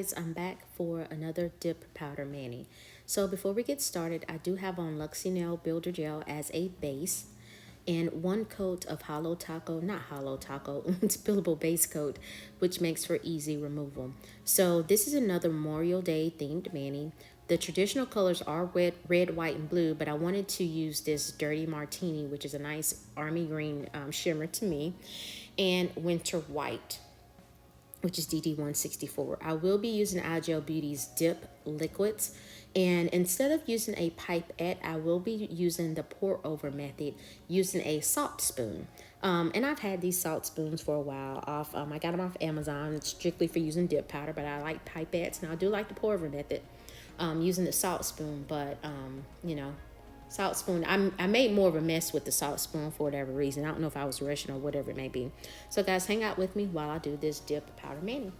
guys, I'm back for another dip powder mani. So before we get started, I do have on Luxie Nail Builder Gel as a base and one coat of not hollow taco, spillable base coat, which makes for easy removal. So this is another Memorial Day themed mani. The traditional colors are red, white, and blue, but I wanted to use this Dirty Martini, which is a nice army green shimmer to me, and Winter White, which is DD164. I will be using IGel Beauty's Dip Liquids. And instead of using a pipette, I will be using the pour over method using a salt spoon. And I've had these salt spoons for a while I got them off Amazon. It's strictly for using dip powder, but I like pipettes. Now I do like the pour over method using the salt spoon, but salt spoon, I made more of a mess with the salt spoon for whatever reason. I don't know if I was rushing or whatever it may be. So guys, hang out with me while I do this dip powder mani.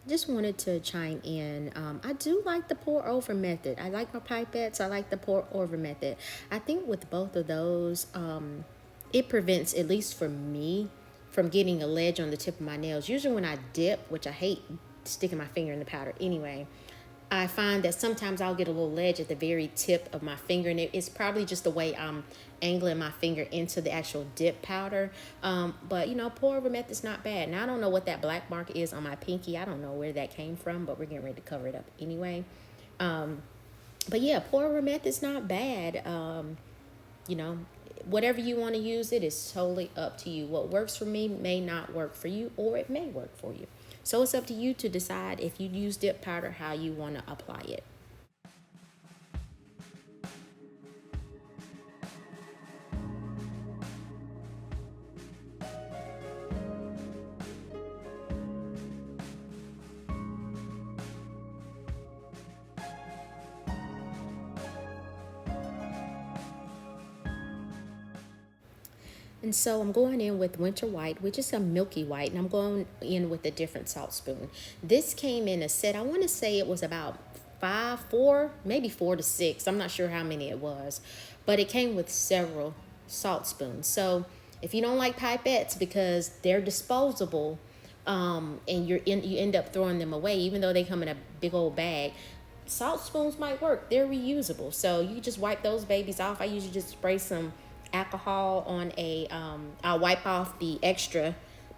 Just wanted to chime in. I do like the pour over method. I like my pipettes. I like the pour over method. I think with both of those, it prevents, at least for me, from getting a ledge on the tip of my nails. Usually when I dip, which I hate sticking my finger in the powder anyway, I find that sometimes I'll get a little ledge at the very tip of my finger, and it's probably just the way I'm angling my finger into the actual dip powder. But pour over method's not bad. Now I don't know what that black mark is on my pinky. I don't know where that came from, but we're getting ready to cover it up anyway. But yeah, pour over method's not bad. Whatever you want to use, it is totally up to you. What works for me may not work for you, or it may work for you. So it's up to you to decide, if you use dip powder, how you want to apply it. And so I'm going in with Winter White, which is a milky white, and I'm going in with a different salt spoon. This came in a set. I want to say it was about four, maybe 4 to 6. I'm not sure how many it was, but it came with several salt spoons. So If you don't like pipettes because they're disposable, and you end up throwing them away, even though they come in a big old bag, salt spoons might work. They're reusable, so you just wipe those babies off. I usually just spray some alcohol on a. I'll wipe off the extra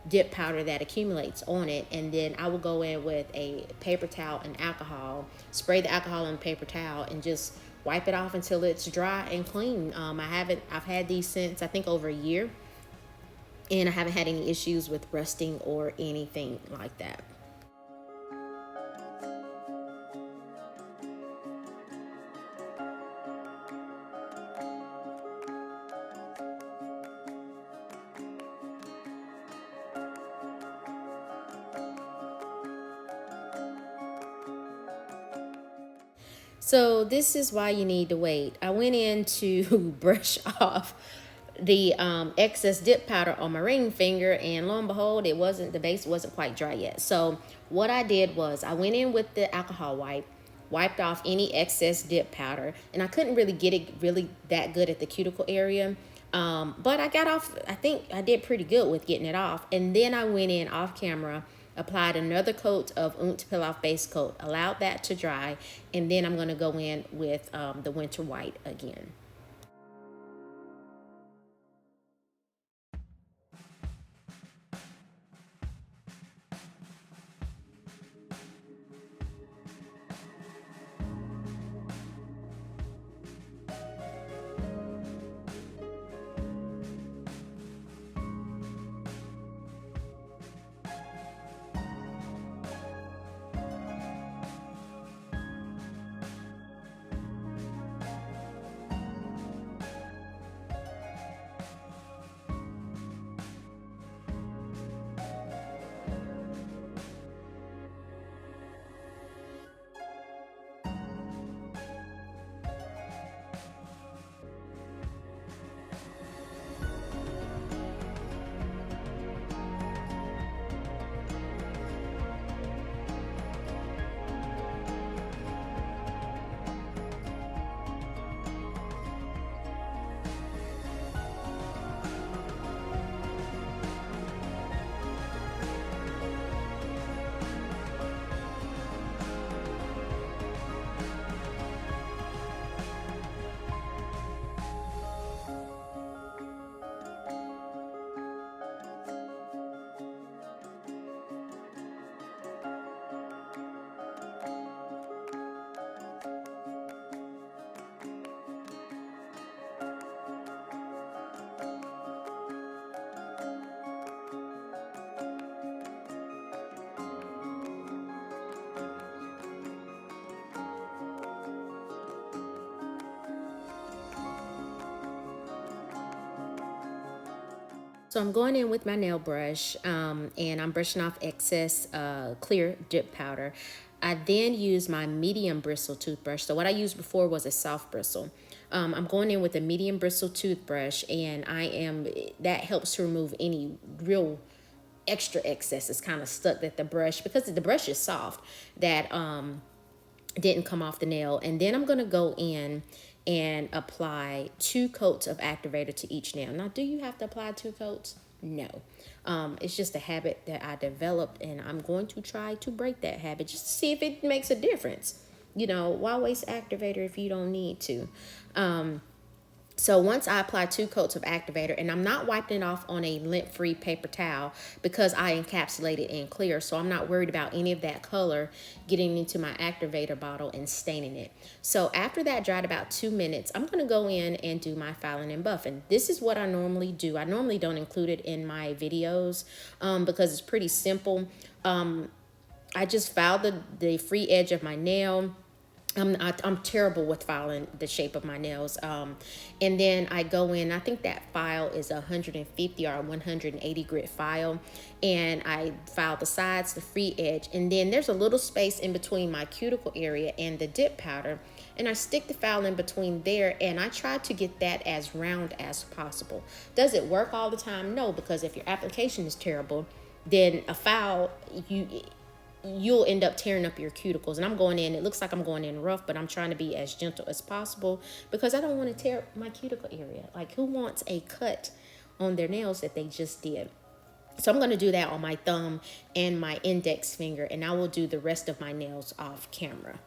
dip powder that accumulates on it, and then I will go in with a paper towel and alcohol, spray the alcohol on the paper towel, and just wipe it off until it's dry and clean. I've had these since I think over a year, and I haven't had any issues with rusting or anything like that. So this is why you need to wait. I went in to brush off the excess dip powder on my ring finger, and lo and behold, the base wasn't quite dry yet. So what I did was I went in with the alcohol wipe, wiped off any excess dip powder, and I couldn't really get it really that good at the cuticle area. But I got off, I think I did pretty good with getting it off. And then I went in off camera, applied another coat of Peel Off Base Coat, allowed that to dry, and then I'm going to go in with the Winter White again. So I'm going in with my nail brush, and I'm brushing off excess clear dip powder. I then use my medium bristle toothbrush. So what I used before was a soft bristle. I'm going in with a medium bristle toothbrush, and that helps to remove any real extra excess that's kind of stuck that the brush, because the brush is soft, that didn't come off the nail. And then I'm going to go in and apply 2 coats of activator to each nail. Now, do you have to apply 2 coats? No. It's just a habit that I developed, and I'm going to try to break that habit just to see if it makes a difference. You know, why waste activator if you don't need to? So once I apply 2 coats of activator, and I'm not wiping it off on a lint-free paper towel because I encapsulate it in clear, so I'm not worried about any of that color getting into my activator bottle and staining it. So after that dried about 2 minutes, I'm going to go in and do my filing and buffing. This is what I normally do. I normally don't include it in my videos because it's pretty simple. I just file the free edge of my nail. I'm terrible with filing the shape of my nails. And then I go in, I think that file is 150 or 180 grit file. And I file the sides, the free edge. And then there's a little space in between my cuticle area and the dip powder. And I stick the file in between there, and I try to get that as round as possible. Does it work all the time? No, because if your application is terrible, then a file, you'll end up tearing up your cuticles. And I'm going in, it looks like I'm going in rough, but I'm trying to be as gentle as possible because I don't want to tear my cuticle area. Like, who wants a cut on their nails that they just did. So I'm going to do that on my thumb and my index finger, and I will do the rest of my nails off camera.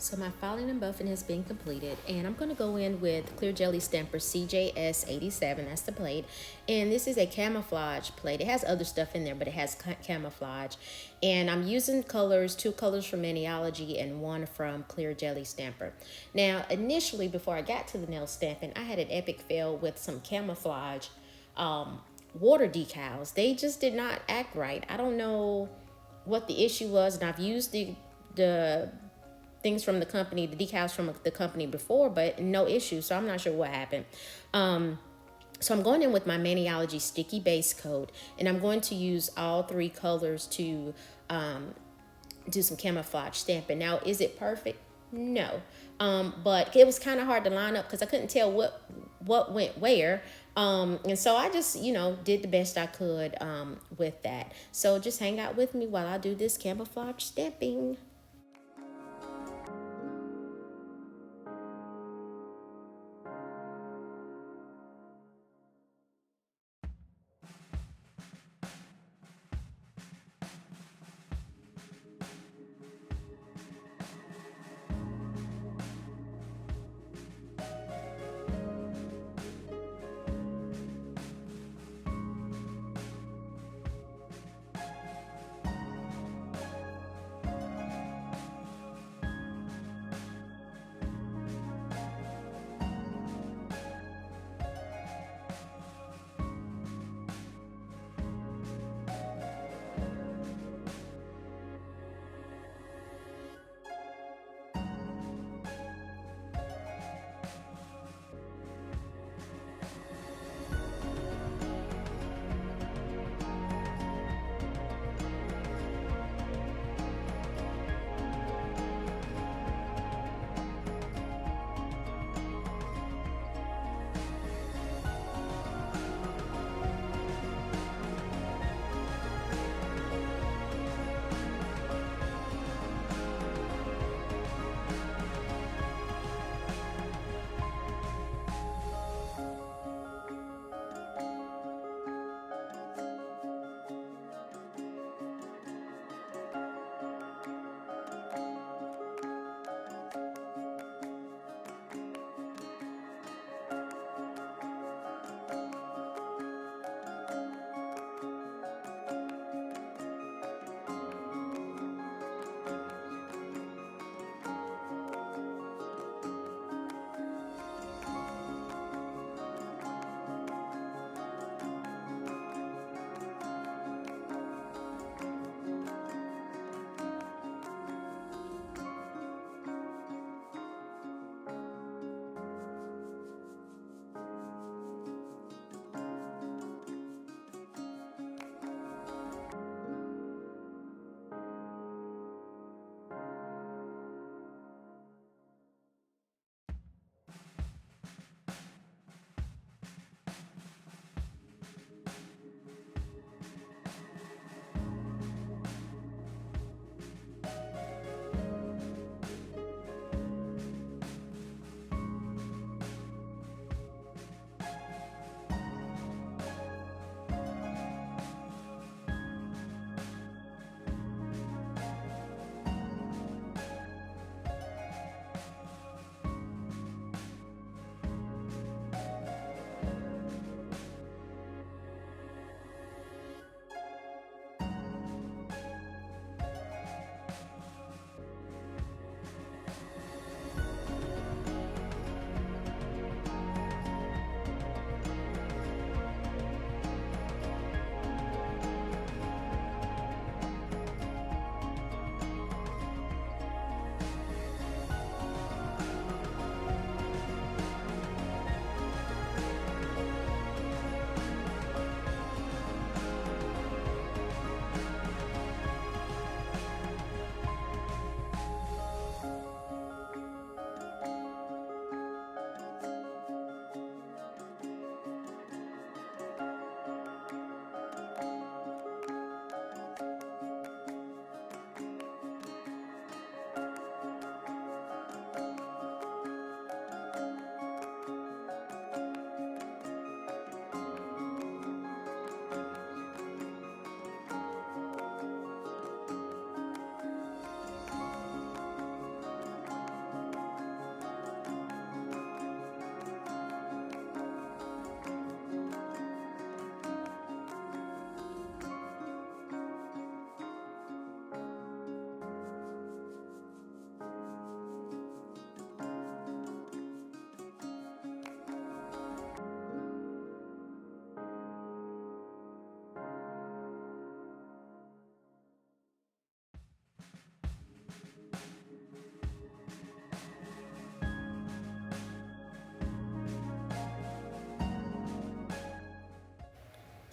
So my filing and buffing has been completed, and I'm going to go in with Clear Jelly Stamper CJS87, that's the plate, and this is a camouflage plate. It has other stuff in there, but it has camouflage, and I'm using colors, 2 colors from Maniology and 1 from Clear Jelly Stamper. Now, initially, before I got to the nail stamping, I had an epic fail with some camouflage water decals. They just did not act right. I don't know what the issue was, and I've used the things from the company, the decals from the company before, but no issue. So I'm not sure what happened. So I'm going in with my Maniology Sticky Base Coat, and I'm going to use all 3 colors to do some camouflage stamping. Now, is it perfect? No. But it was kind of hard to line up because I couldn't tell what went where. And so I just, did the best I could with that. So just hang out with me while I do this camouflage stamping.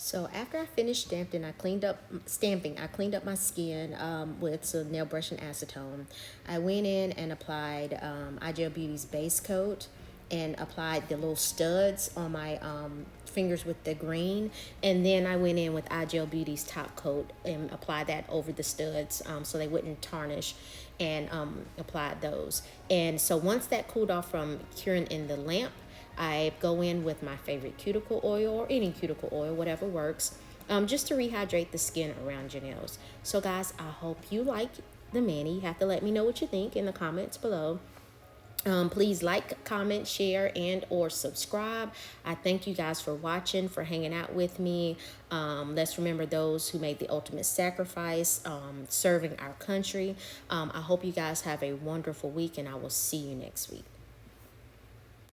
So after I finished stamping, I cleaned up my skin with some nail brush and acetone. I went in and applied IGel Beauty's base coat and applied the little studs on my fingers with the green, and then I went in with IGel Beauty's top coat and applied that over the studs so they wouldn't tarnish, and applied those. And so once that cooled off from curing in the lamp, I go in with my favorite cuticle oil, or any cuticle oil, whatever works, just to rehydrate the skin around your nails. So guys, I hope you like the mani. You have to let me know what you think in the comments below. Please like, comment, share, and or subscribe. I thank you guys for watching, for hanging out with me. Let's remember those who made the ultimate sacrifice, serving our country. I hope you guys have a wonderful week, and I will see you next week.